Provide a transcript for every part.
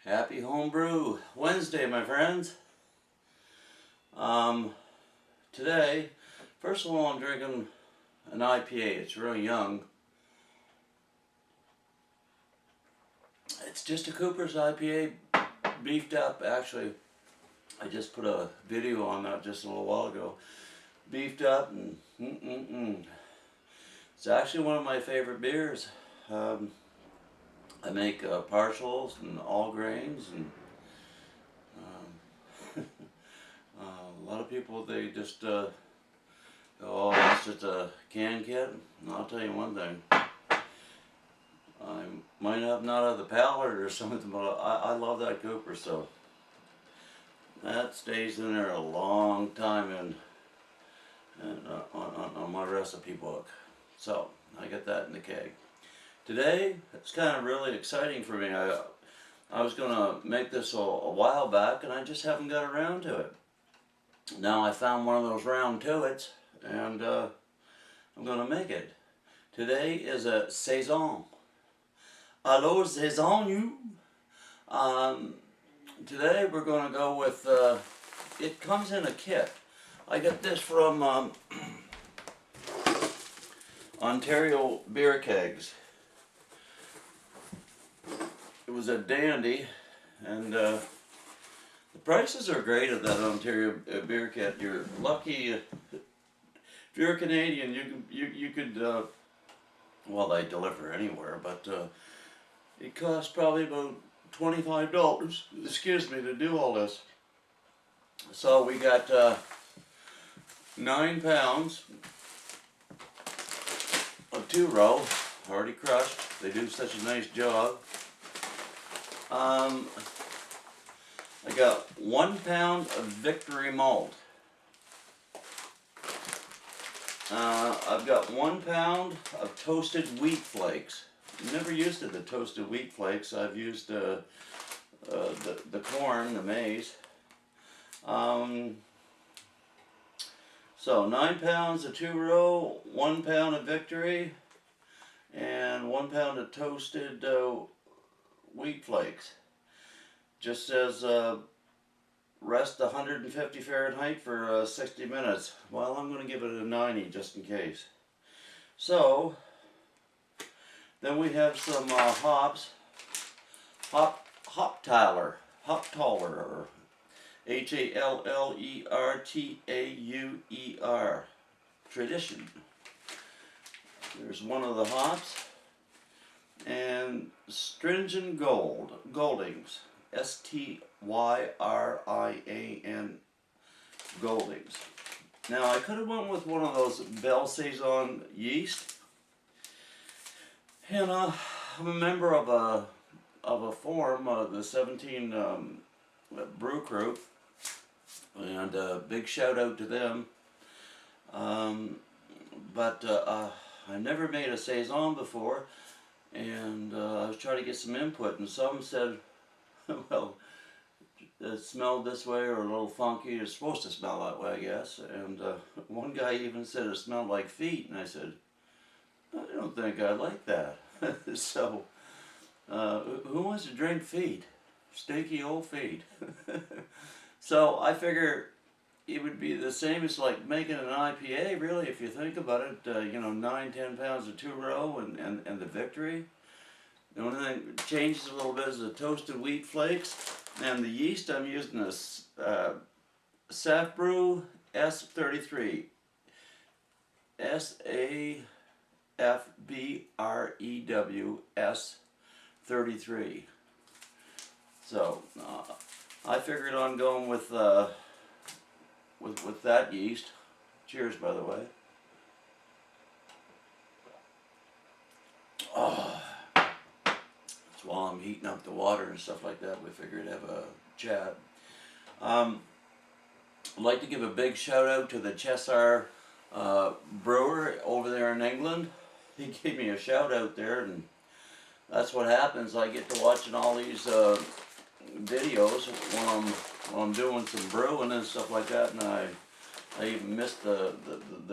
Happy Homebrew Wednesday, my friends. Today, first of all, I'm drinking an IPA. It's really young. It's just a Cooper's IPA, beefed up. Actually, I just put a video on that just a little while ago. Beefed up and It's actually one of my favorite beers. I make partials and all grains, and a lot of people, they just go, oh, it's just a can kit. And I'll tell you one thing, I might not have the palate or something, but I love that Cooper, so that stays in there a long time on my recipe book. So I get that in the keg. Today, it's kind of really exciting for me. I was going to make this a while back, and I just haven't got around to it. Now I found one of those round tuits, and I'm going to make it. Today is a Saison. Alors, Saison, you. Today we're going to go with, it comes in a kit. I got this from Ontario Beer Kegs. It was a dandy, and the prices are great at that Ontario Beer Kit. You're lucky if you're a Canadian. You could well, they deliver anywhere, but it costs probably about $25. Excuse me, to do all this. So we got 9 pounds of 2-row, already crushed. They do such a nice job. I got 1 pound of Victory malt. I've got 1 pound of toasted wheat flakes. Never used the toasted wheat flakes. I've used the corn, the maize. So 9 pounds of 2-row, 1 pound of Victory, and 1 pound of toasted wheat flakes. Just says rest 150 Fahrenheit for 60 minutes. Well, I'm going to give it a 90 just in case. So then we have some hops. Hop-Taller, or Hallertauer. Tradition. There's one of the hops. And Stringent Goldings, Styryan Goldings. Now I could have went with one of those Belle Saison yeast, and I'm a member of a forum, the 17 Brew Crew, and big shout out to them. But I never made a Saison before. And I was trying to get some input, and some said, well, it smelled this way or a little funky. It's supposed to smell that way, I guess. And one guy even said it smelled like feet, and I said, I don't think I like that. So, who wants to drink feet? Stinky old feet. So I figure it would be the same as like making an IPA, really, if you think about it. 9-10 pounds of 2-row and the Victory. The only thing that changes a little bit is the toasted wheat flakes, and the yeast I'm using is Safbrew S33. SAFBREW S33. So I figured on going with that yeast. Cheers, by the way. Oh, so while I'm heating up the water and stuff like that, we figured to have a chat. I'd like to give a big shout out to the Cheshire brewer over there in England. He gave me a shout out there, and that's what happens. I get to watching all these videos when I'm doing some brewing and stuff like that, and I even missed the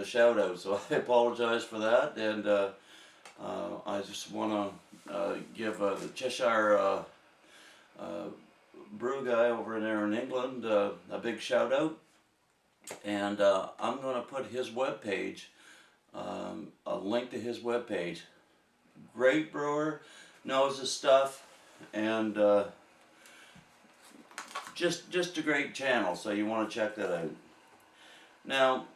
shout out, so I apologize for that. And I just want to give the Cheshire brew guy over there in England, a big shout out. And I'm going to put his webpage, a link to his webpage. Great brewer, knows his stuff, and just a great channel, so you want to check that out. Now,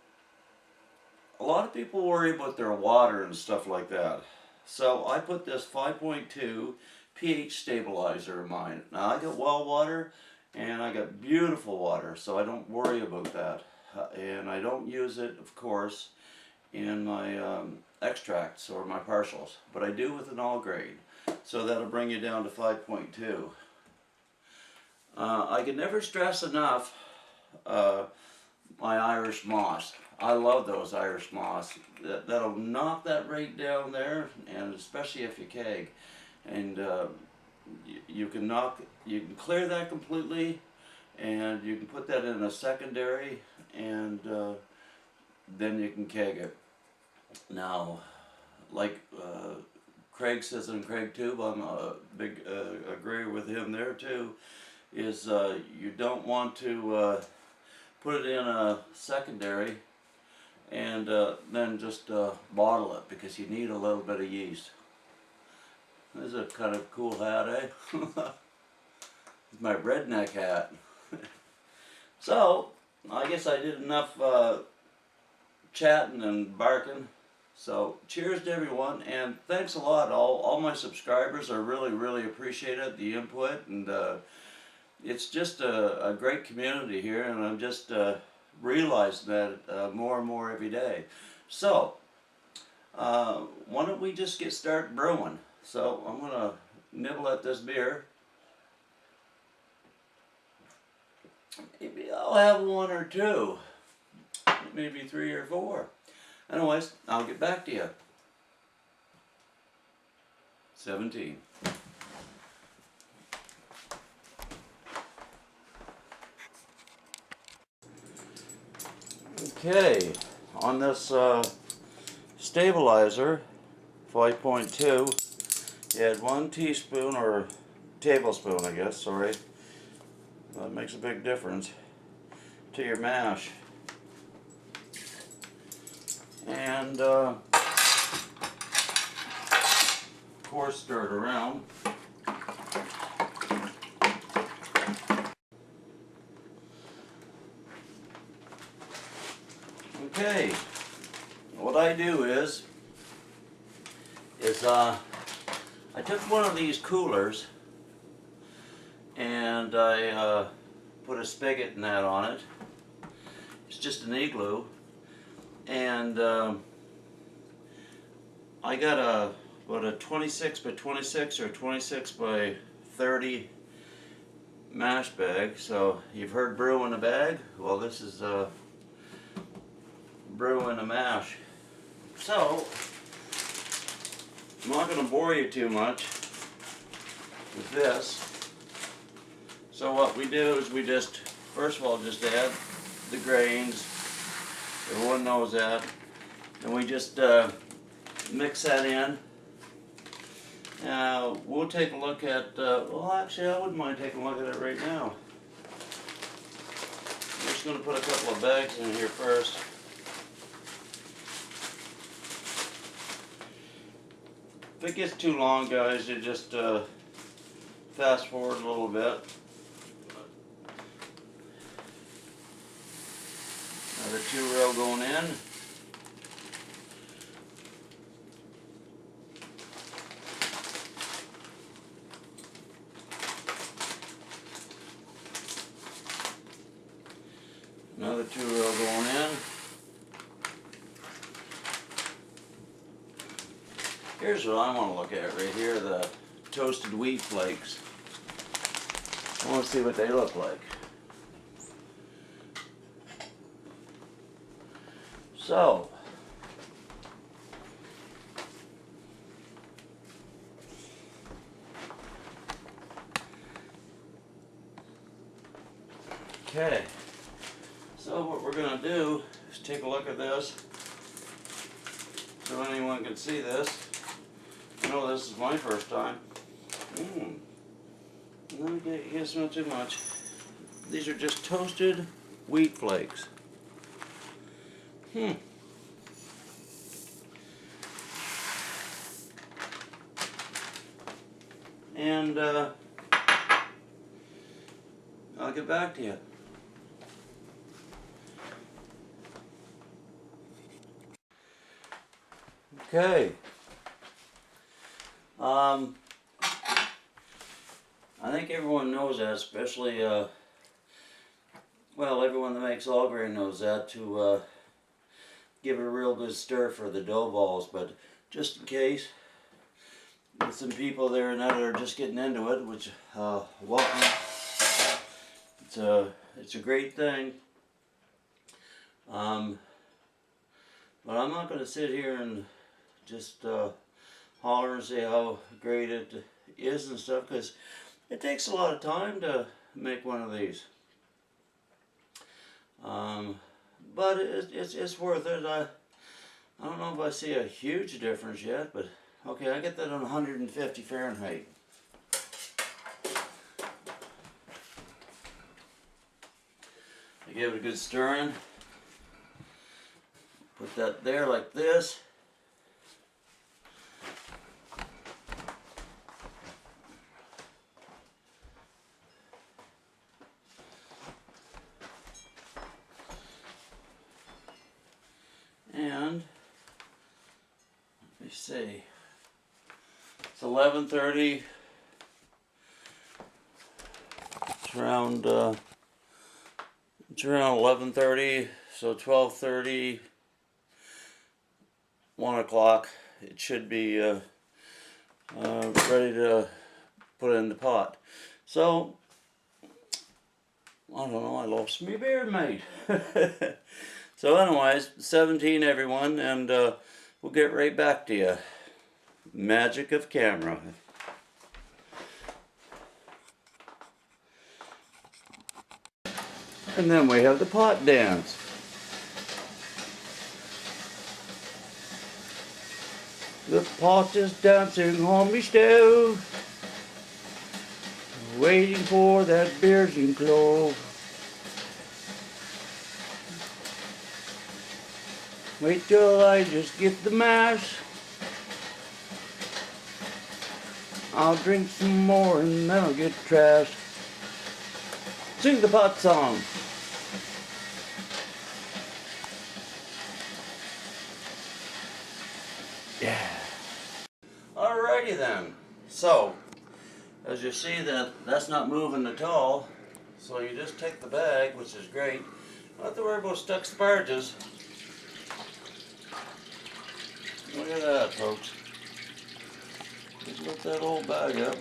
a lot of people worry about their water and stuff like that. So I put this 5.2 pH stabilizer in mine. Now I got well water and I got beautiful water, so I don't worry about that. And I don't use it, of course, in my extracts or my partials, but I do with an all grain. So that'll bring you down to 5.2. I can never stress enough my Irish moss. I love those Irish moss. That'll knock that rate down there, and especially if you keg. And you can clear that completely, and you can put that in a secondary, and then you can keg it. Now, like Craig says in Craig Tube, I'm a big agree with him there too, is you don't want to put it in a secondary and then just bottle it, because you need a little bit of yeast. This is a kind of cool hat, eh? It's my redneck hat. So, I guess I did enough chatting and barking. So, cheers to everyone, and thanks a lot. All my subscribers, I really appreciate it, the input, and it's just a great community here, and I'm just realizing that more and more every day. So, why don't we just get started brewing? So, I'm going to nibble at this beer. Maybe I'll have one or two, maybe 3 or 4. Anyways, I'll get back to you. 17. Okay, on this stabilizer, 5.2, you add 1 teaspoon, or tablespoon I guess, sorry. That makes a big difference, to your mash. And of course stir it around. Okay, what I do is I took one of these coolers and I put a spigot and that on it. It's just an igloo, and I got a 26 by 26 or 26 by 30 mash bag. So you've heard brew in a bag? Well, this is brew in a mash. So I'm not going to bore you too much with this. So what we do is we just, first of all, just add the grains. Everyone knows that. And we just mix that in. Now we'll take a look at, well actually I wouldn't mind taking a look at it right now. I'm just going to put a couple of bags in here first. If it gets too long, guys, you just fast forward a little bit. Another 2 row going in. Another 2 row going in. Here's what I want to look at right here, the toasted wheat flakes. I want to see what they look like. So, okay, so what we're going to do is take a look at this so anyone can see this. I know this is my first time. Okay, guess not too much. These are just toasted wheat flakes. And I'll get back to you. Okay. I think everyone knows that, especially, well, everyone that makes all grain knows that, to give it a real good stir for the dough balls. But just in case, with some people there that are just getting into it, which, welcome. It's a great thing. But I'm not going to sit here and just holler and say how great it is and stuff, because it takes a lot of time to make one of these. But it's worth it. I don't know if I see a huge difference yet, but okay, I get that on 150 Fahrenheit. I give it a good stirring. Put that there like this. And let me see. It's 11:30. It's around 11:30. So 12:30, 1 o'clock. It should be ready to put in the pot. So I don't know. I lost my beard, mate. So anyways, 17 everyone, and we'll get right back to you. Magic of camera. And then we have the pot dance. The pot is dancing on me stove, waiting for that beers and clove. Wait till I just get the mash. I'll drink some more and then I'll get trashed. Sing the pot song. Yeah. Alrighty then. So, as you see, that's not moving at all. So you just take the bag, which is great. Don't have to worry about stuck sparges. Look at that, folks. Just lift that old bag up.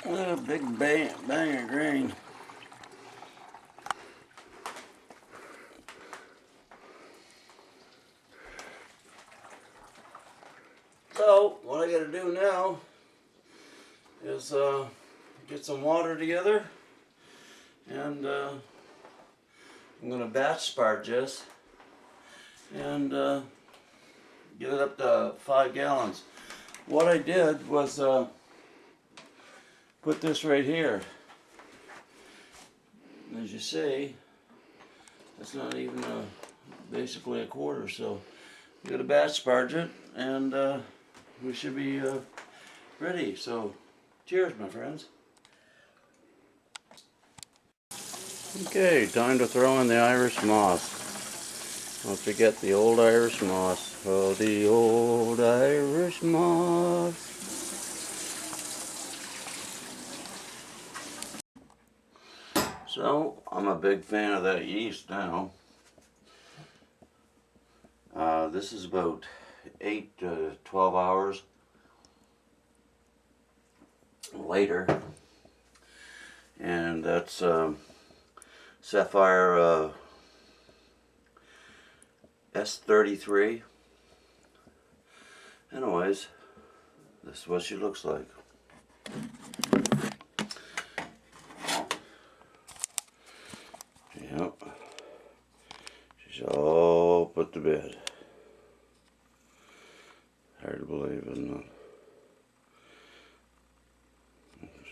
What a big bang of grain. So, what I gotta do now is get some water together, and I'm gonna batch sparge this and get it up to 5 gallons. What I did was put this right here. As you see, it's not even basically a quarter, so you gotta batch sparge it, and we should be ready. So, cheers, my friends. Okay, time to throw in the Irish moss. Don't forget the old Irish moss. Oh, the old Irish moss. So, I'm a big fan of that yeast now. This is about 8 to 12 hours later, and that's Sapphire S33, Anyways, this is what she looks like. Yep. She's all put to bed. Hard to believe, isn't it?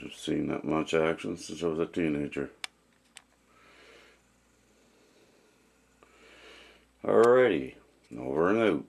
I've seen that much action since I was a teenager. Alrighty, over and out.